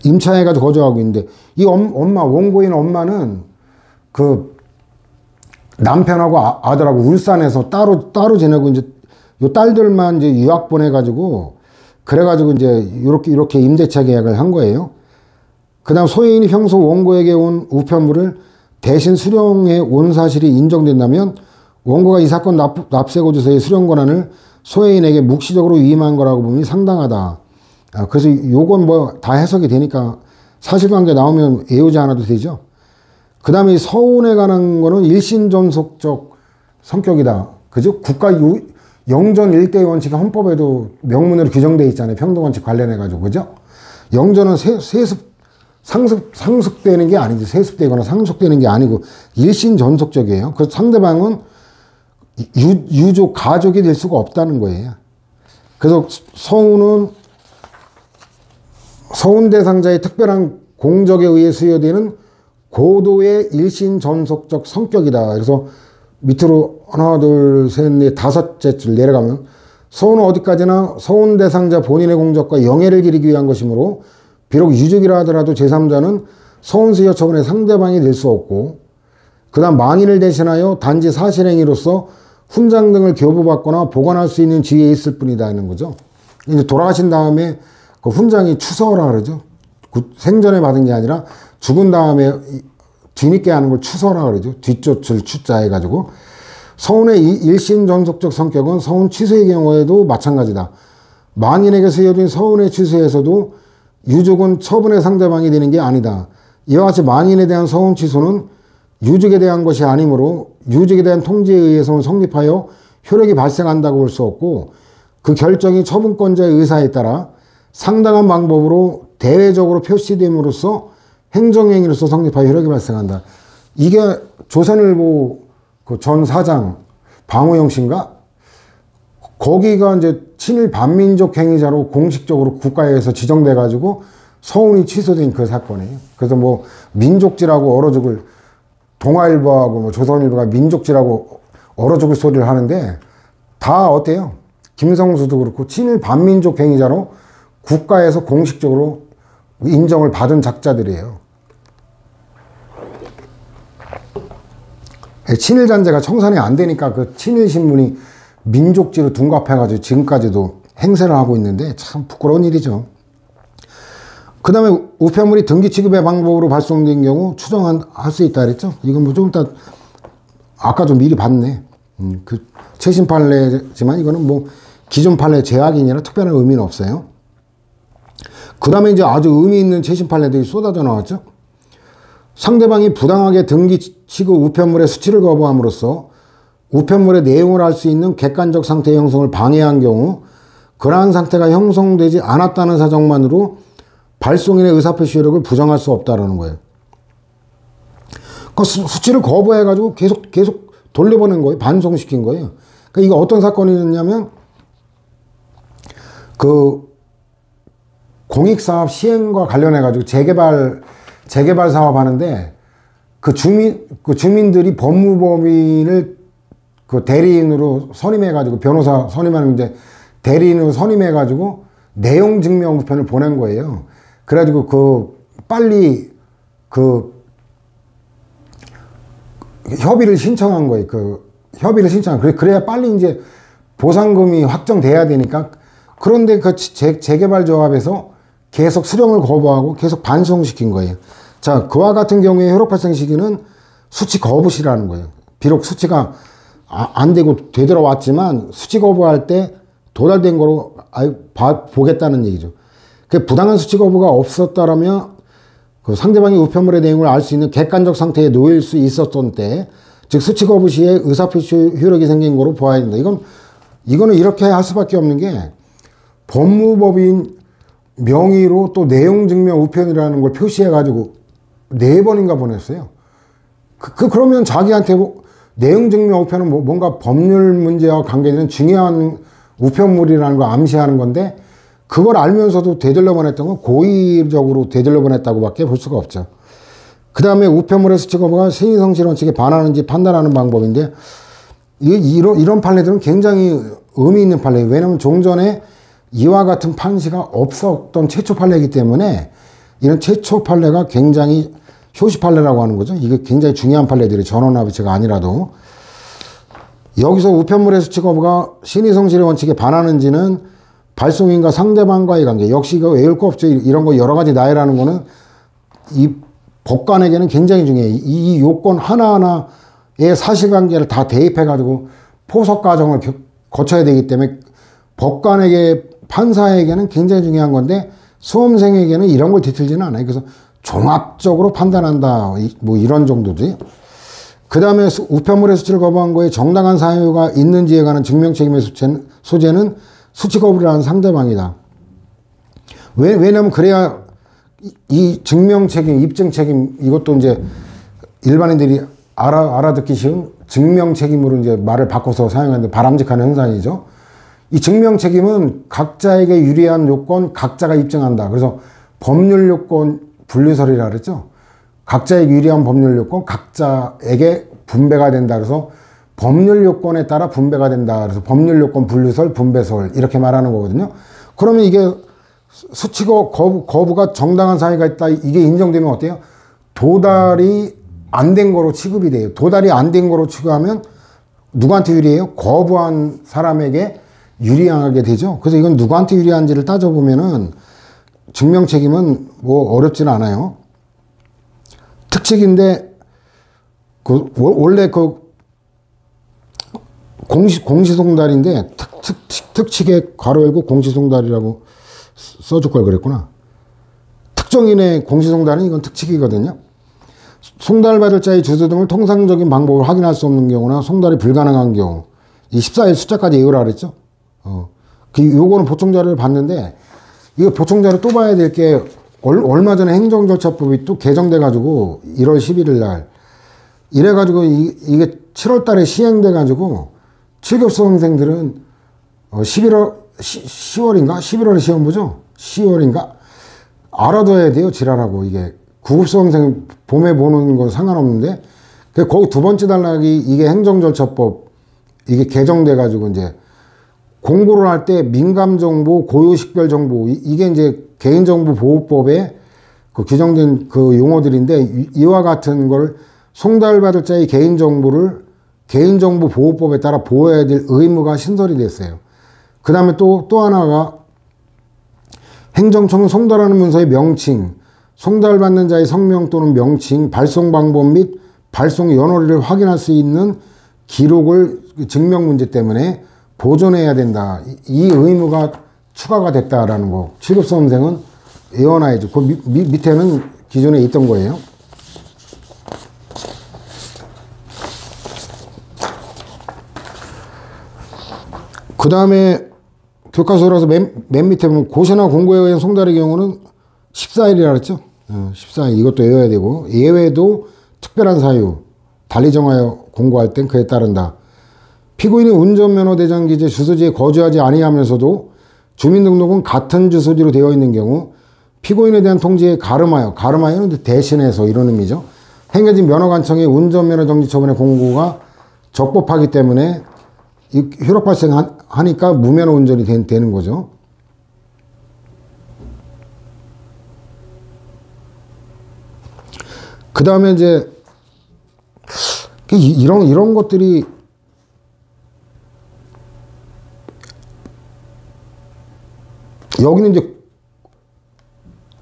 임차해가지고 거주하고 있는데, 이 엄마, 원고인 엄마는 그 남편하고 아들하고 울산에서 따로 지내고, 이제 요 딸들만 이제 유학 보내가지고, 그래가지고 이제 이렇게 임대차 계약을 한 거예요. 그 다음 소외인이 평소 원고에게 온 우편물을 대신 수령해 온 사실이 인정된다면 원고가 이 사건 납세고지서의 수령 권한을 소외인에게 묵시적으로 위임한 거라고 보니 상당하다. 그래서 요건 뭐 다 해석이 되니까 사실관계 나오면 외우지 않아도 되죠. 그 다음에 서운에 관한 거는 일신전속적 성격이다. 그죠? 국가 영전 일대의 원칙이 헌법에도 명문으로 규정되어 있잖아요. 평등원칙 관련해가지고. 그죠? 영전은 상속되는 게 아니지. 세습되거나 상속되는 게 아니고 일신전속적이에요. 그래서 상대방은 유족, 가족이 될 수가 없다는 거예요. 그래서 서운 대상자의 특별한 공적에 의해 수여되는 고도의 일신전속적 성격이다. 그래서 밑으로 하나, 둘, 셋, 넷, 다섯째 줄 내려가면, 서운은 어디까지나 서운 대상자 본인의 공적과 영예를 기리기 위한 것이므로 비록 유족이라 하더라도 제3자는 서운 수여 처분의 상대방이 될 수 없고, 그 다음 망인을 대신하여 단지 사실행위로서 훈장 등을 교부받거나 보관할 수 있는 지위에 있을 뿐이다 하는 거죠. 이제 돌아가신 다음에 그 훈장이 추서라 그러죠. 생전에 받은 게 아니라 죽은 다음에 뒤늦게 하는 걸 추서라 그러죠. 뒷조출 추자 해가지고. 서운의 일신전속적 성격은 서운 취소의 경우에도 마찬가지다. 망인에게 수여된 서운의 취소에서도 유족은 처분의 상대방이 되는 게 아니다. 이와 같이 망인에 대한 서운 취소는 유족에 대한 것이 아니므로 유족에 대한 통지에 의해서 성립하여 효력이 발생한다고 볼 수 없고, 그 결정이 처분권자의 의사에 따라 상당한 방법으로 대외적으로 표시됨으로써 행정행위로서 성립하여 효력이 발생한다. 이게 조선일보 그 전 사장 방우영 씨인가? 거기가 이제 친일 반민족 행위자로 공식적으로 국가에서 지정돼 가지고 서운이 취소된 그 사건이에요. 그래서 뭐 민족지라고 얼어 죽을, 동아일보하고 뭐 조선일보가 민족지라고 얼어 죽을 소리를 하는데 다 어때요? 김성수도 그렇고 친일 반민족 행위자로 국가에서 공식적으로 인정을 받은 작자들이에요. 친일 잔재가 청산이 안 되니까 그 친일 신문이 민족지로 둔갑해가지고 지금까지도 행세를 하고 있는데 참 부끄러운 일이죠. 그 다음에 우편물이 등기 취급의 방법으로 발송된 경우 추정할 수 있다 그랬죠. 이건 뭐 좀 이따 아까 좀 미리 봤네. 그 최신 판례지만 이거는 뭐 기존 판례 제약이니라 특별한 의미는 없어요. 그 다음에 이제 아주 의미 있는 최신 판례들이 쏟아져 나왔죠. 상대방이 부당하게 등기 취급 우편물의 수치를 거부함으로써 우편물의 내용을 알 수 있는 객관적 상태의 형성을 방해한 경우 그러한 상태가 형성되지 않았다는 사정만으로 발송인의 의사표시 효력을 부정할 수 없다는 거예요. 그 수치를 거부해가지고 계속 돌려보낸 거예요. 반송시킨 거예요. 그러니까 이거 어떤 사건이었냐면 그 공익사업 시행과 관련해가지고 재개발 사업 하는데 그 주민들이 법무법인을 그 대리인으로 선임해가지고 변호사 선임하는데 대리인으로 선임해가지고 내용 증명 우편을 보낸 거예요. 그래가지고 빨리 협의를 신청한 거예요. 협의를 그래야 빨리 이제 보상금이 확정돼야 되니까. 그런데 재개발 조합에서 계속 수령을 거부하고 계속 반송시킨 거예요. 자, 그와 같은 경우에 효력 발생 시기는 수치 거부시라는 거예요. 비록 수치가 안 되고 되돌아왔지만 수치 거부할 때 도달된 거로 보겠다는 얘기죠. 그 부당한 수치 거부가 없었다라면 그 상대방의 우편물의 내용을 알 수 있는 객관적 상태에 놓일 수 있었던 때, 즉 수치 거부 시에 의사표시 효력이 생긴 거로 보아야 된다. 이거는 이렇게 할 수밖에 없는 게, 법무법인 명의로 또 내용 증명 우편이라는 걸 표시해가지고 4번인가 보냈어요. 그러면 자기한테 내용 증명 우편은 뭔가 법률 문제와 관계되는 중요한 우편물이라는 걸 암시하는 건데, 그걸 알면서도 되돌려 보냈던 건 고의적으로 되돌려 보냈다고 밖에 볼 수가 없죠. 그 다음에 우편물의 수치 거부가 신의성실 원칙에 반하는지 판단하는 방법인데, 이런 판례들은 굉장히 의미 있는 판례예요. 왜냐하면 종전에 이와 같은 판시가 없었던 최초 판례이기 때문에, 이런 최초 판례가 굉장히 효시 판례라고 하는 거죠. 이게 굉장히 중요한 판례들이 전원합의체가 아니라도. 여기서 우편물의 수치 거부가 신의성실의 원칙에 반하는지는 발송인과 상대방과의 관계, 역시 이거 외울 거 없죠. 이런 거 여러 가지 나열하는 거는 이 법관에게는 굉장히 중요해요. 이 요건 하나하나의 사실관계를 다 대입해가지고 포석 과정을 거쳐야 되기 때문에 법관에게, 판사에게는 굉장히 중요한 건데, 수험생에게는 이런 걸 뒤틀지는 않아요. 그래서 종합적으로 판단한다, 뭐 이런 정도지. 그 다음에 우편물의 수치를 거부한 거에 정당한 사유가 있는지에 관한 증명책임의 소재는 수치 거부를 하는 상대방이다. 왜냐면 그래야 이 증명책임, 입증책임, 이것도 이제 일반인들이 알아듣기 쉬운 증명책임으로 이제 말을 바꿔서 사용하는데 바람직한 현상이죠. 이 증명책임은 각자에게 유리한 요건 각자가 입증한다. 그래서 법률 요건 분류설이라 그랬죠. 각자에게 유리한 법률 요건 각자에게 분배가 된다. 그래서 법률 요건에 따라 분배가 된다. 그래서 법률 요건 분류설, 분배설 이렇게 말하는 거거든요. 그러면 이게 수치 거부가 정당한 사유가 있다. 이게 인정되면 어때요? 도달이 안 된 거로 취급이 돼요. 도달이 안 된 거로 취급하면 누구한테 유리해요? 거부한 사람에게 유리하게 되죠. 그래서 이건 누구한테 유리한지를 따져보면은 증명 책임은 뭐 어렵지는 않아요. 특칙인데, 원래 공시송달인데, 특칙에 괄호 열고 공시송달이라고 써줄 걸 그랬구나. 특정인의 공시송달은 이건 특칙이거든요. 송달받을 자의 주소 등을 통상적인 방법으로 확인할 수 없는 경우나 송달이 불가능한 경우, 이 14일 숫자까지 외우라 그랬죠. 요거는 보충자료를 봤는데, 이거 보충자료 또 봐야 될 게, 얼마 전에 행정절차법이 또 개정돼가지고, 1월 11일 날. 이래가지고, 이게 7월 달에 시행돼가지고, 7급 수험생들은 10월인가? 11월에 시험 보죠? 10월인가? 알아둬야 돼요, 지랄하고. 이게 9급 수험생 봄에 보는 건 상관없는데, 거기 두 번째 단락이 이게 행정절차법, 이게 개정돼가지고 이제 공고를 할 때 민감정보, 고유식별정보, 이게 이제 개인정보보호법에 그 규정된 그 용어들인데, 이와 같은 걸 송달받을 자의 개인정보를 개인정보보호법에 따라 보호해야 될 의무가 신설이 됐어요. 그 다음에 또 하나가 행정청은 송달하는 문서의 명칭, 송달받는 자의 성명 또는 명칭, 발송 방법 및 발송 연월일을 확인할 수 있는 기록을 증명 문제 때문에 보존해야 된다. 이 의무가 추가가 됐다라는 거. 7급 수험생은 외워놔야죠. 그 밑에는 기존에 있던 거예요. 그 다음에 교과서라서 맨 밑에 보면 고시나 공고에 의한 송달의 경우는 14일이라 그랬죠. 14일 이것도 외워야 되고, 예외도 특별한 사유 달리 정하여 공고할 땐 그에 따른다. 피고인이 운전면허 대장 기재 주소지에 거주하지 아니하면서도 주민등록은 같은 주소지로 되어 있는 경우 피고인에 대한 통지에 가름하여는 대신해서 이런 의미죠. 행해진 면허관청의 운전면허 정지 처분의 공고가 적법하기 때문에 효력 발생하니까 무면허 운전이 되는 거죠. 그 다음에 이제 이런 것들이 여기는 이제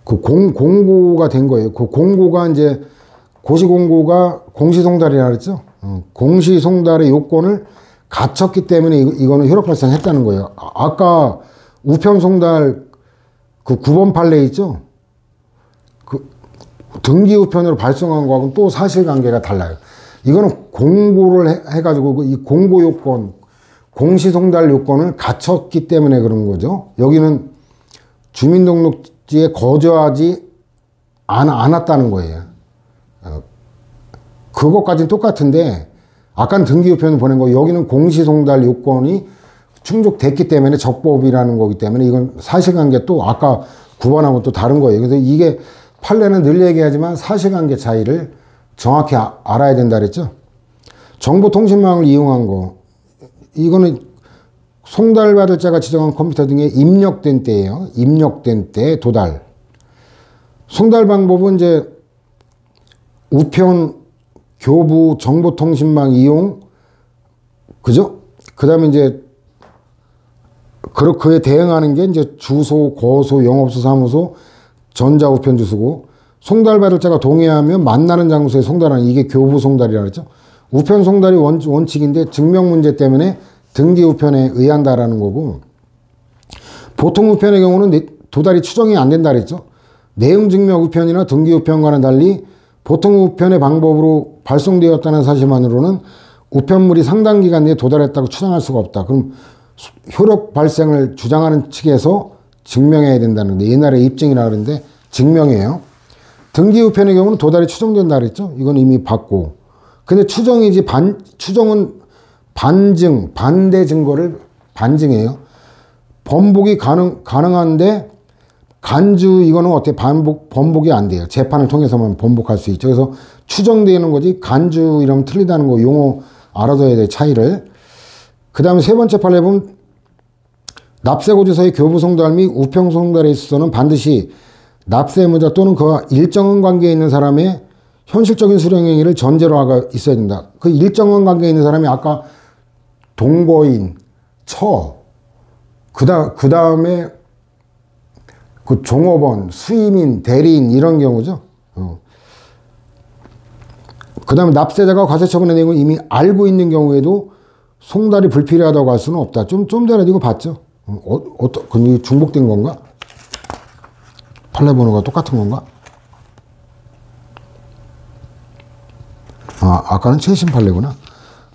그 공고가 된 거예요. 그 공고가 이제 고시공고가 공시송달이라 그랬죠. 공시송달의 요건을 갖췄기 때문에 이거는 효력 발생했다는 거예요. 아까 우편송달 그 9번 판례 있죠. 등기우편으로 발송한 거하고는 또 사실관계가 달라요. 이거는 공고를 해가지고 이 공고 요건, 공시송달 요건을 갖췄기 때문에 그런 거죠. 여기는 주민등록지에 거주하지 않았다는 거예요. 그것까지는 똑같은데 아까는 등기우편을 보낸 거, 여기는 공시송달 요건이 충족됐기 때문에 적법이라는 거기 때문에 이건 사실관계 또 아까 9번하고 또 다른 거예요. 그래서 이게 판례는 늘 얘기하지만 사실관계 차이를 정확히 알아야 된다 그랬죠. 정보통신망을 이용한 거, 이거는 송달받을 자가 지정한 컴퓨터 등에 입력된 때예요. 입력된 때 도달. 송달 방법은 이제 우편, 교부, 정보통신망 이용, 그죠? 그 다음에 이제 그에 대응하는 게 이제 주소, 거소, 영업소, 사무소, 전자우편 주소고, 송달받을 자가 동의하면 만나는 장소에 송달하는, 이게 교부 송달이라고 했죠. 우편 송달이 원칙인데 증명 문제 때문에 등기 우편에 의한다라는 거고, 보통 우편의 경우는 도달이 추정이 안 된다 그랬죠. 내용 증명 우편이나 등기 우편과는 달리 보통 우편의 방법으로 발송되었다는 사실만으로는 우편물이 상당 기간 내에 도달했다고 추정할 수가 없다. 그럼 효력 발생을 주장하는 측에서 증명해야 된다는데, 옛날에 입증이라 그러는데 증명이에요. 등기 우편의 경우는 도달이 추정된다 그랬죠. 이건 이미 봤고. 근데 추정이지, 추정은 반증, 반대 증거를 반증해요. 번복이 가능한데 간주, 이거는 어떻게 번복이 안 돼요. 재판을 통해서만 번복할 수 있죠. 그래서 추정되는 거지, 간주 이러면 틀리다는 거 용어 알아둬야 돼, 차이를. 그 다음에 세 번째 판례 보면 납세고지서의 교부송달 및 우편송달에 있어서는 반드시 납세의무자 또는 그와 일정한 관계에 있는 사람의 현실적인 수령행위를 전제로 하가 있어야 된다. 그 일정한 관계에 있는 사람이 아까 동거인, 처, 그 다음에 그 종업원, 수임인, 대리인 이런 경우죠. 그 다음에 납세자가 과세처분의 내용을 이미 알고 있는 경우에도 송달이 불필요하다고 할 수는 없다. 좀 전에 이거 봤죠? 이게 중복된 건가? 판례 번호가 똑같은 건가? 아까는 최신 판례구나.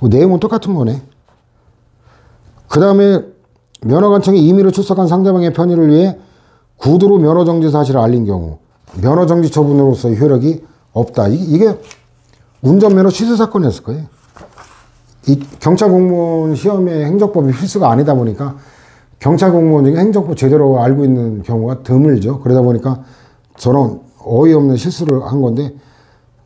내용은 똑같은 거네. 그 다음에 면허관청이 임의로 출석한 상대방의 편의를 위해 구두로 면허정지 사실을 알린 경우 면허정지 처분으로서의 효력이 없다. 이게 운전면허 취소 사건이었을 거예요. 이 경찰 공무원 시험에 행정법이 필수가 아니다 보니까 경찰 공무원 중에 행정법 제대로 알고 있는 경우가 드물죠. 그러다 보니까 저런 어이없는 실수를 한 건데,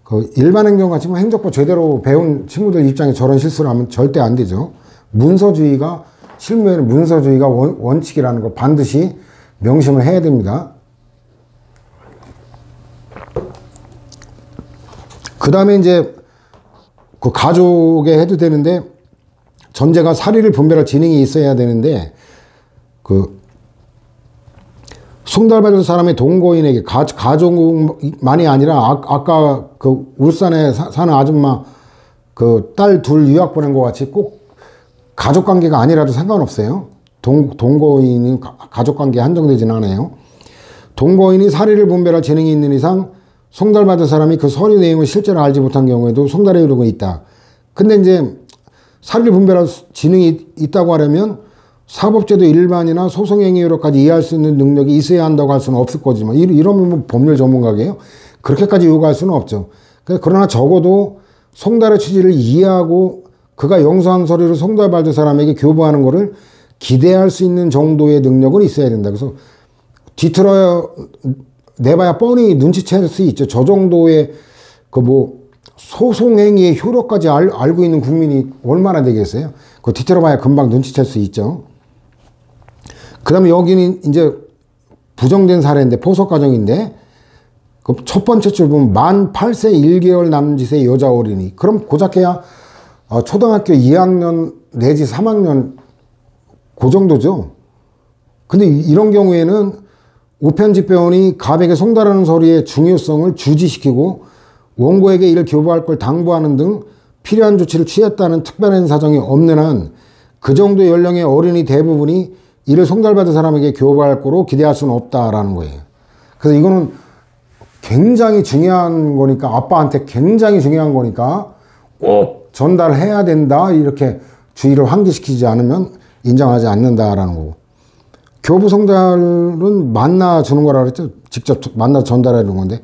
그 일반 행정같이 행정법 제대로 배운 친구들 입장에 저런 실수를 하면 절대 안 되죠. 문서주의가, 실무에는 문서주의가 원칙이라는 거 반드시 명심을 해야 됩니다. 그 다음에 이제 그 가족에 해도 되는데, 전제가 사리를 분별할 지능이 있어야 되는데, 그 송달받은 사람의 동거인에게 가족만이 아니라 아까 그 울산에 사는 아줌마 그 딸 둘 유학 보낸 것 같이 꼭 가족관계가 아니라도 상관없어요. 동거인이 가족관계에 한정되지는 않아요. 동거인이 사리를 분별할 재능이 있는 이상 송달받은 사람이 그 서류 내용을 실제로 알지 못한 경우에도 송달의 효력은 있다. 근데 이제 사리를 분별할 지능이 있다고 하려면 사법제도 일반이나 소송행위 효력까지 이해할 수 있는 능력이 있어야 한다고 할 수는 없을 거지만, 이러면 뭐 법률 전문가게요? 그렇게까지 요구할 수는 없죠. 그러나 적어도 송달의 취지를 이해하고 그가 영수한 서류를 송달받은 사람에게 교부하는 것을 기대할 수 있는 정도의 능력은 있어야 된다. 그래서 뒤틀어 내봐야 뻔히 눈치챌 수 있죠. 저 정도의 그 뭐 소송행위의 효력까지 알고 있는 국민이 얼마나 되겠어요? 그 뒤틀어 봐야 금방 눈치챌 수 있죠. 그 다음에 여기는 이제 부정된 사례인데, 포석 가정인데, 그 첫 번째 줄 보면 만 8세 1개월 남짓의 여자 어린이. 그럼 고작해야 초등학교 2학년 내지 3학년 그 정도죠. 근데 이런 경우에는 우편집배원이 갑에게 송달하는 서류의 중요성을 주지시키고 원고에게 이를 교부할 걸 당부하는 등 필요한 조치를 취했다는 특별한 사정이 없는 한 그 정도 연령의 어린이 대부분이 이를 송달받은 사람에게 교부할 거로 기대할 수는 없다라는 거예요. 그래서 이거는 굉장히 중요한 거니까, 아빠한테 굉장히 중요한 거니까 꼭 전달해야 된다, 이렇게 주의를 환기시키지 않으면 인정하지 않는다라는 거고. 교부 송달은 만나 주는 거라 그랬죠. 직접 만나 전달해 주는 건데,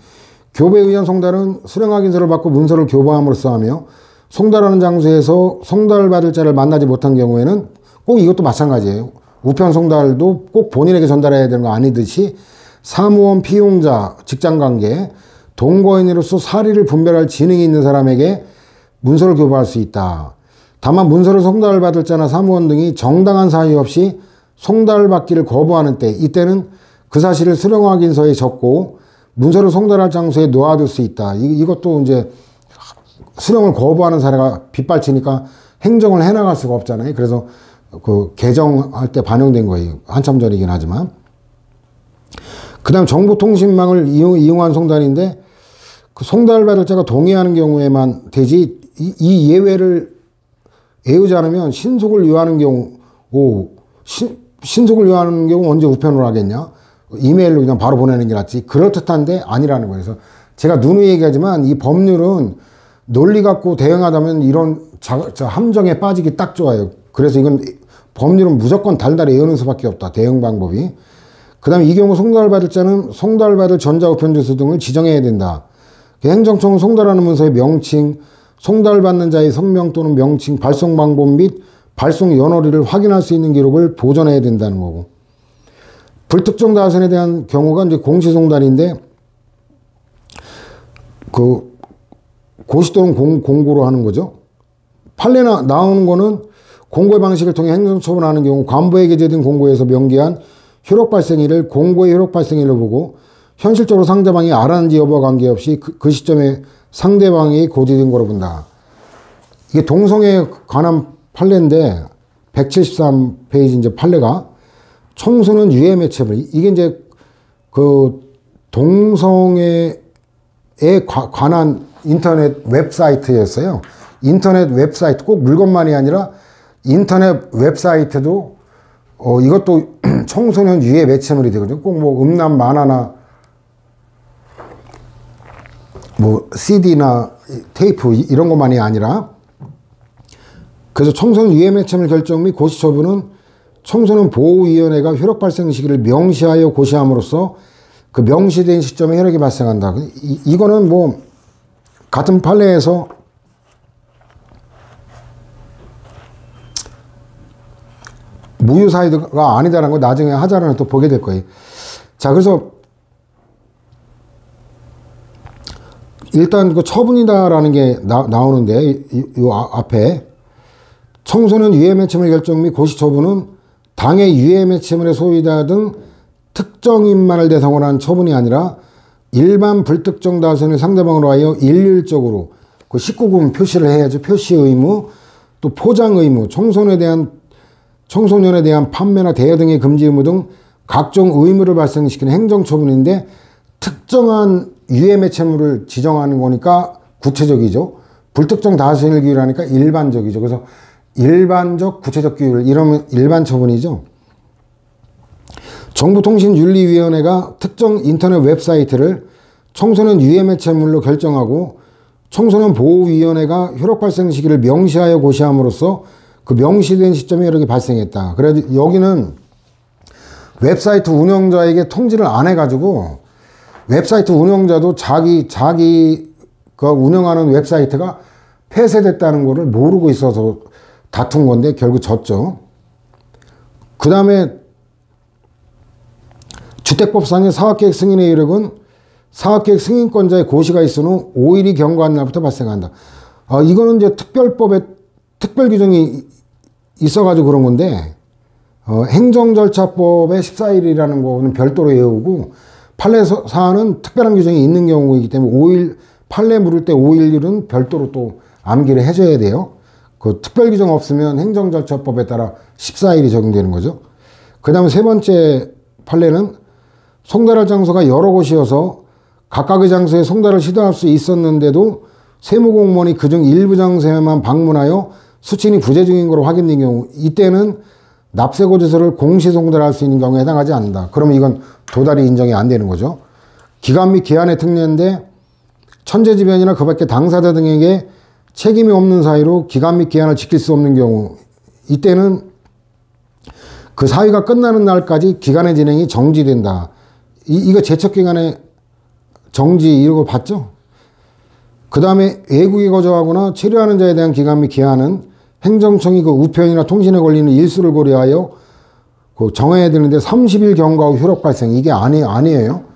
교부에 의한 송달은 수령 확인서를 받고 문서를 교부함으로써 하며, 송달하는 장소에서 송달받을 자를 만나지 못한 경우에는 꼭 이것도 마찬가지예요. 우편 송달도 꼭 본인에게 전달해야 되는 거 아니듯이, 사무원, 피용자, 직장관계, 동거인으로서 사리를 분별할 지능이 있는 사람에게 문서를 교부할 수 있다. 다만 문서를 송달받을 자나 사무원 등이 정당한 사유 없이 송달받기를 거부하는 때, 이때는 그 사실을 수령 확인서에 적고 문서를 송달할 장소에 놓아둘 수 있다. 이것도 이제 수령을 거부하는 사례가 빗발치니까 행정을 해나갈 수가 없잖아요. 그래서 그 개정할 때 반영된 거예요. 한참 전이긴 하지만. 그 다음 정보통신망을 이용한 송달인데, 그 송달받을 자가 동의하는 경우에만 되지, 이 예외를 애우지 않으면 신속을 요하는 경우, 신속을 요하는 경우 언제 우편으로 하겠냐? 이메일로 그냥 바로 보내는 게 낫지. 그럴듯한데 아니라는 거예요. 그래서 제가 누누이 얘기하지만 이 법률은 논리 갖고 대응하다면 이런 함정에 빠지기 딱 좋아요. 그래서 이건 법률은 무조건 달달이 외우는 수밖에 없다. 대응 방법이. 그 다음에 이 경우 송달받을 자는 송달받을 전자우편 주소 등을 지정해야 된다. 행정청은 송달하는 문서의 명칭, 송달받는 자의 성명 또는 명칭, 발송 방법 및 발송 연월일을 확인할 수 있는 기록을 보존해야 된다는 거고. 불특정 다선에 대한 경우가 이제 공시송달인데, 그 고시 또는 공고로 하는 거죠. 판례 나오는 거는 공고의 방식을 통해 행정처분하는 경우 관부에 게재된 공고에서 명기한 효력 발생일을 공고의 효력 발생일로 보고, 현실적으로 상대방이 알았는지 여부와 관계없이 그 시점에 상대방이 고지된 거로 본다. 이게 동성애에 관한 판례인데 173페이지 이제 판례가, 청소는 유해 매체물, 이게 이제 그 동성애에 관한 인터넷 웹사이트였어요. 인터넷 웹사이트, 꼭 물건만이 아니라 인터넷 웹사이트도 이것도 청소년 유해 매체물이 되거든요. 꼭 뭐 음란 만화나 뭐 CD나 테이프 이런 것만이 아니라. 그래서 청소년 유해 매체물 결정 및 고시 처분은 청소년 보호위원회가 효력 발생 시기를 명시하여 고시함으로써 그 명시된 시점에 효력이 발생한다. 이거는 뭐 같은 판례에서 무효사유가 아니다라는 거 나중에 하자라는 또 보게 될 거예요. 자, 그래서 일단 그 처분이다라는 게 나오는데, 이 앞에 청소년 유해 매체물 결정 및 고시 처분은 당해 유해 매체물의 소유자 등 특정인만을 대상으로 한 처분이 아니라 일반 불특정 다수의 상대방으로 하여 일률적으로 그 19금 표시를 해야죠. 표시 의무, 또 포장 의무, 청소년에 대한 판매나 대여 등의 금지 의무 등 각종 의무를 발생시키는 행정처분인데, 특정한 유해 매체물을 지정하는 거니까 구체적이죠. 불특정 다수일 규율하니까 일반적이죠. 그래서 일반적, 구체적 규율, 이러면 일반 처분이죠. 정보통신윤리위원회가 특정 인터넷 웹사이트를 청소년 유해 매체물로 결정하고, 청소년 보호위원회가 효력 발생 시기를 명시하여 고시함으로써 그 명시된 시점에 효력이 발생했다. 그래서 여기는 웹사이트 운영자에게 통지를 안 해가지고, 웹사이트 운영자도 자기가 운영하는 웹사이트가 폐쇄됐다는 것을 모르고 있어서 다툰 건데 결국 졌죠. 그 다음에 주택법상의 사업계획 승인의 효력은 사업계획 승인권자의 고시가 있은 후 5일이 경과한 날부터 발생한다. 이거는 이제 특별법에 특별 규정이 있어가지고 그런 건데, 행정절차법에 14일이라는 거는 별도로 외우고, 판례 사안은 특별한 규정이 있는 경우이기 때문에 5일, 판례 물을 때 5일은 별도로 또 암기를 해줘야 돼요. 그 특별 규정 없으면 행정절차법에 따라 14일이 적용되는 거죠. 그 다음에 세 번째 판례는 송달할 장소가 여러 곳이어서 각각의 장소에 송달을 시도할 수 있었는데도 세무공무원이 그중 일부 장소에만 방문하여 수친이 부재 중인 것으로 확인된 경우, 이때는 납세고지서를 공시 송달할 수 있는 경우에 해당하지 않는다. 그러면 이건 도달이 인정이 안 되는 거죠. 기간 및 기한의 특례인데 천재지변이나 그 밖의 당사자 등에게 책임이 없는 사유로 기간 및 기한을 지킬 수 없는 경우, 이때는 그 사유가 끝나는 날까지 기간의 진행이 정지된다. 이거 제척기간의 정지 이런 거 봤죠? 그 다음에 외국에 거주하거나 체류하는 자에 대한 기간 및 기한은 행정청이 그 우편이나 통신에 걸리는 일수를 고려하여 그 정해야 되는데 30일 경과 후 효력 발생. 이게 아니에요.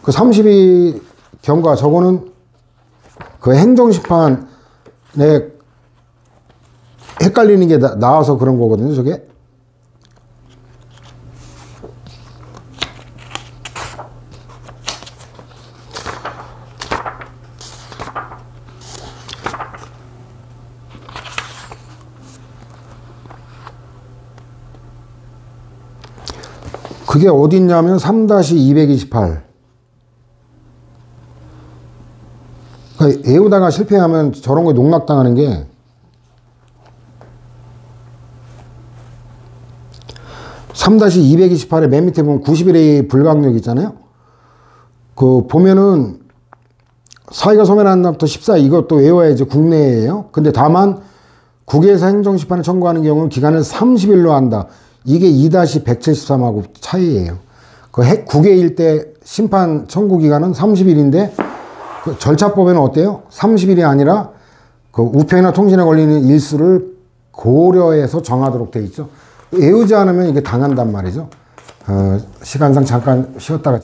그 30일 경과, 저거는 그 행정심판에 헷갈리는 게 나와서 그런 거거든요, 저게. 그게 어딨냐면 3-228. 그러니까 외우다가 실패하면 저런 거에 농락당하는 게, (3-228) 의 맨 밑에 보면 90일의 불가항력 있잖아요. 그 보면은 사유가 소멸한 날부터 14, 이것도 외워야지, 국내에요. 근데 다만 국외에서 행정심판을 청구하는 경우는 기간을 30일로 한다. 이게 2-173하고 차이예요. 그 국외일 때 심판 청구 기간은 30일인데 그 절차법에는 어때요? 30일이 아니라 그 우편이나 통신에 걸리는 일수를 고려해서 정하도록 돼 있죠. 외우지 않으면 이게 당한단 말이죠. 시간상 잠깐 쉬었다가